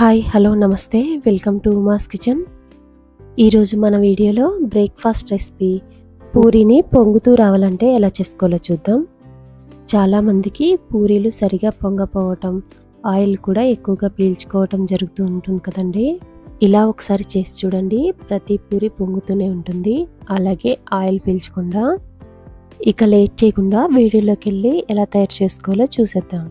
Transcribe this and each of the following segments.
Hi hello నమస్తే welcome to Uma's kitchen. ఈరోజు మన వీడియోలో బ్రేక్ఫాస్ట్ రెసిపీ పూరీని పొంగుతూ రావాలంటే ఎలా చేసుకోవాలో చూద్దాం. చాలామందికి పూరీలు సరిగా పొంగపోవటం, ఆయిల్ కూడా ఎక్కువగా పీల్చుకోవటం జరుగుతూ ఉంటుంది కదండి. ఇలా ఒకసారి చేసి చూడండి, ప్రతి పూరి పొంగుతూనే ఉంటుంది, అలాగే ఆయిల్ పీల్చకుండా. ఇక లేట్ చేయకుండా వీడియోలోకి వెళ్ళి ఎలా తయారు చేసుకోవాలో చూసేద్దాం.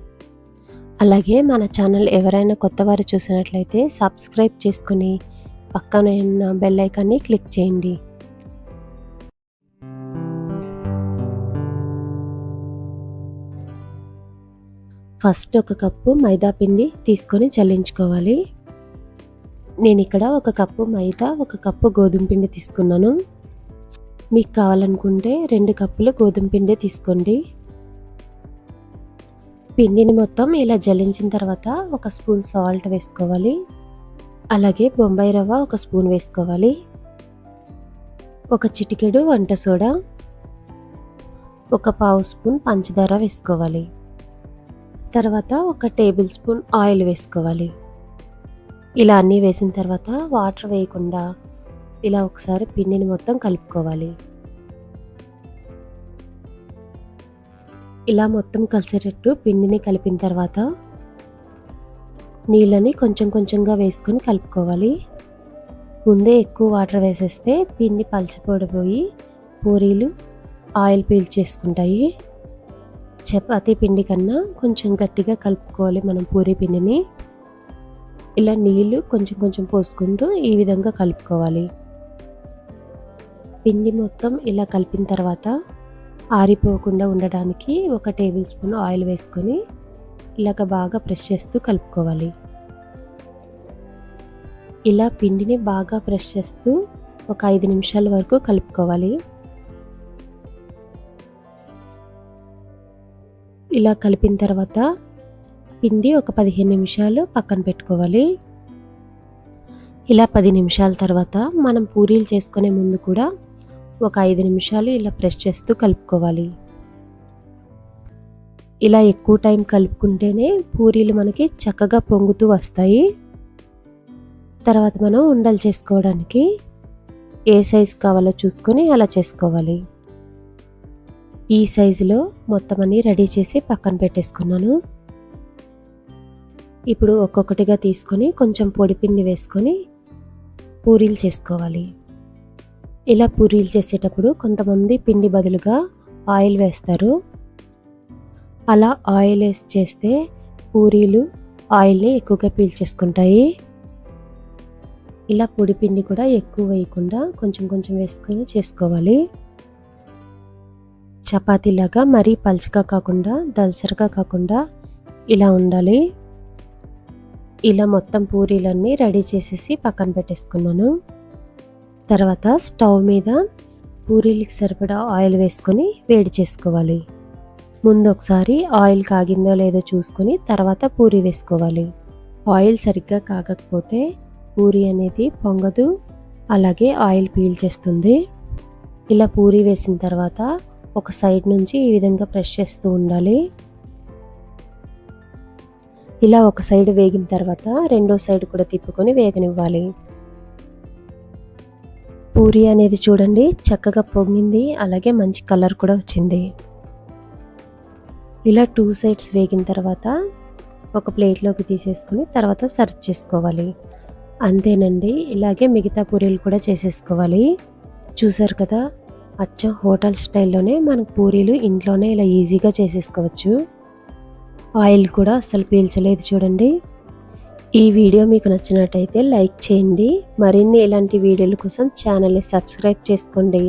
అలాగే మన ఛానల్ ఎవరైనా కొత్తవారు చూసినట్లయితే సబ్స్క్రైబ్ చేసుకుని పక్కన ఉన్న బెల్ ఐకాన్ని క్లిక్ చేయండి. ఫస్ట్ ఒక కప్పు మైదా పిండి తీసుకొని చల్లించుకోవాలి. నేను ఇక్కడ ఒక కప్పు మైదా, ఒక కప్పు గోధుమ పిండి తీసుకున్నాను. మీకు కావాలనుకుంటే 2 కప్పులు గోధుమ పిండి తీసుకోండి. పిండిని మొత్తం ఇలా జల్లించిన తర్వాత ఒక స్పూన్ సాల్ట్ వేసుకోవాలి. అలాగే బొంబాయి రవ్వ ఒక స్పూన్ వేసుకోవాలి. ఒక చిటికెడు వంట సోడా, ఒక పావు స్పూన్ పంచదార వేసుకోవాలి. తర్వాత ఒక టేబుల్ స్పూన్ ఆయిల్ వేసుకోవాలి. ఇలా అన్నీ వేసిన తర్వాత వాటర్ వేయకుండా ఇలా ఒకసారి పిండిని మొత్తం కలుపుకోవాలి. ఇలా మొత్తం కలిసేటట్టు పిండిని కలిపిన తర్వాత నీళ్ళని కొంచెం కొంచెంగా వేసుకొని కలుపుకోవాలి. ముందే ఎక్కువ వాటర్ వేసేస్తే పిండి పలచబడిపోయి పూరీలు ఆయిల్ పీల్చేసుకుంటాయి. చపాతీ పిండి కన్నా కొంచెం గట్టిగా కలుపుకోవాలి మనం పూరీ పిండిని. ఇలా నీళ్ళు కొంచెం కొంచెం పోసుకుంటూ ఈ విధంగా కలుపుకోవాలి. పిండి మొత్తం ఇలా కలిపిన తర్వాత ఆరిపోకుండా ఉండడానికి ఒక టేబుల్ స్పూన్ ఆయిల్ వేసుకొని ఇలాగ బాగా ప్రెస్ చేస్తూ కలుపుకోవాలి. ఇలా పిండిని బాగా ప్రెస్ చేస్తూ ఒక 5 నిమిషాల వరకు కలుపుకోవాలి. ఇలా కలిపిన తర్వాత పిండి ఒక 15 నిమిషాలు పక్కన పెట్టుకోవాలి. ఇలా 10 నిమిషాల తర్వాత మనం పూరీలు చేసుకునే ముందు కూడా ఒక 5 నిమిషాలు ఇలా ప్రెస్ చేస్తూ కలుపుకోవాలి. ఇలా ఎక్కువ టైం కలుపుకుంటేనే పూరీలు మనకి చక్కగా పొంగుతూ వస్తాయి. తర్వాత మనం ఉండలు చేసుకోవడానికి ఏ సైజు కావాలో చూసుకొని అలా చేసుకోవాలి. ఈ సైజులో మొత్తం అన్నీ రెడీ చేసి పక్కన పెట్టేసుకున్నాను. ఇప్పుడు ఒక్కొక్కటిగా తీసుకొని కొంచెం పొడి పిండి వేసుకొని పూరీలు చేసుకోవాలి. ఇలా పూరీలు చేసేటప్పుడు కొంతమంది పిండి బదులుగా ఆయిల్ వేస్తారు. అలా ఆయిల్ వేసి చేస్తే పూరీలు ఆయిల్ని ఎక్కువగా పీల్చేసుకుంటాయి. ఇలా పొడి పిండి కూడా ఎక్కువ వేయకుండా కొంచెం కొంచెం వేసుకొని చేసుకోవాలి. చపాతీలాగా మరీ పలుచగా కాకుండా దల్సరగా కాకుండా ఇలా ఉండాలి. ఇలా మొత్తం పూరీలన్నీ రెడీ చేసేసి పక్కన పెట్టేసుకున్నాను. తర్వాత స్టవ్ మీద పూరీలకి సరిపడా ఆయిల్ వేసుకొని వేడి చేసుకోవాలి. ముందు ఒకసారి ఆయిల్ కాగిందో లేదో చూసుకొని తర్వాత పూరీ వేసుకోవాలి. ఆయిల్ సరిగ్గా కాగకపోతే పూరీ అనేది పొంగదు, అలాగే ఆయిల్ పీల్చేస్తుంది. ఇలా పూరీ వేసిన తర్వాత ఒక సైడ్ నుంచి ఈ విధంగా ప్రెస్ చేస్తూ ఉండాలి. ఇలా ఒక సైడ్ వేగిన తర్వాత రెండో సైడ్ కూడా తిప్పుకొని వేగనివ్వాలి. పూరీ అనేది చూడండి చక్కగా పొంగింది, అలాగే మంచి కలర్ కూడా వచ్చింది. ఇలా 2 సైడ్స్ వేగిన తర్వాత ఒక ప్లేట్లోకి తీసేసుకొని తర్వాత సర్వ్ చేసుకోవాలి. అంతేనండి, ఇలాగే మిగతా పూరీలు కూడా చేసేసుకోవాలి. చూసారు కదా, అచ్చం హోటల్ స్టైల్లోనే మనకు పూరీలు ఇంట్లోనే ఇలా ఈజీగా చేసేసుకోవచ్చు. ఆయిల్ కూడా అస్సలు పీల్చలేదు చూడండి. ఈ వీడియో మీకు నచ్చినట్టయితే లైక్ చేయండి. మరిన్ని ఇలాంటి వీడియోల కోసం ఛానల్ని సబ్స్క్రైబ్ చేసుకోండి.